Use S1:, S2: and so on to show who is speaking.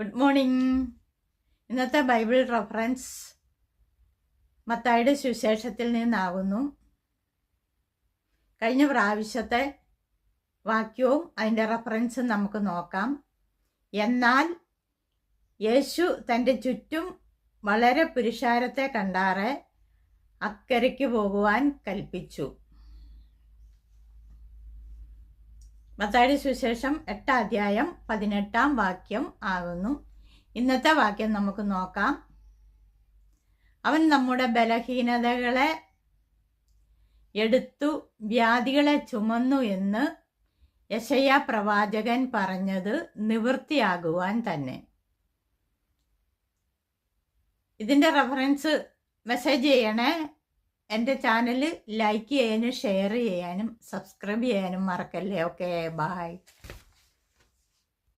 S1: Good morning. ഇന്നത്തെ Bible reference മത്തായിയുടെ സുവിശേഷത്തിൽ നിന്നാകുന്നു. കഴിഞ്ഞ പ്രാവശ്യത്തെ വാക്യവും അതിൻ്റെ റെഫറൻസും നമുക്ക് നോക്കാം. എന്നാൽ യേശു തൻ്റെ ചുറ്റും വളരെ പുരുഷാരത്തെ കണ്ടാറെ അക്കരയ്ക്ക് പോകുവാൻ കൽപ്പിച്ചു. മത്തായിയുടെ സുവിശേഷം 8-ാം അധ്യായം 18-ാം വാക്യം ആകുന്നു. ഇന്നത്തെ വാക്യം നമുക്ക് നോക്കാം. അവൻ നമ്മുടെ ബലഹീനതകളെ എടുത്തു വ്യാധികളെ ചുമന്നു എന്ന് യെശയ്യാ പ്രവാചകൻ പറഞ്ഞത് നിവൃത്തിയാകുവാൻ തന്നെ. ഇതിൻ്റെ റെഫറൻസ് മെസ്സേജ് ചെയ്യണേ. എൻ്റെ ചാനൽ ലൈക്ക് ചെയ്യാനും ഷെയർ ചെയ്യാനും സബ്സ്ക്രൈബ് ചെയ്യാനും മറക്കല്ലേ. Okay, by.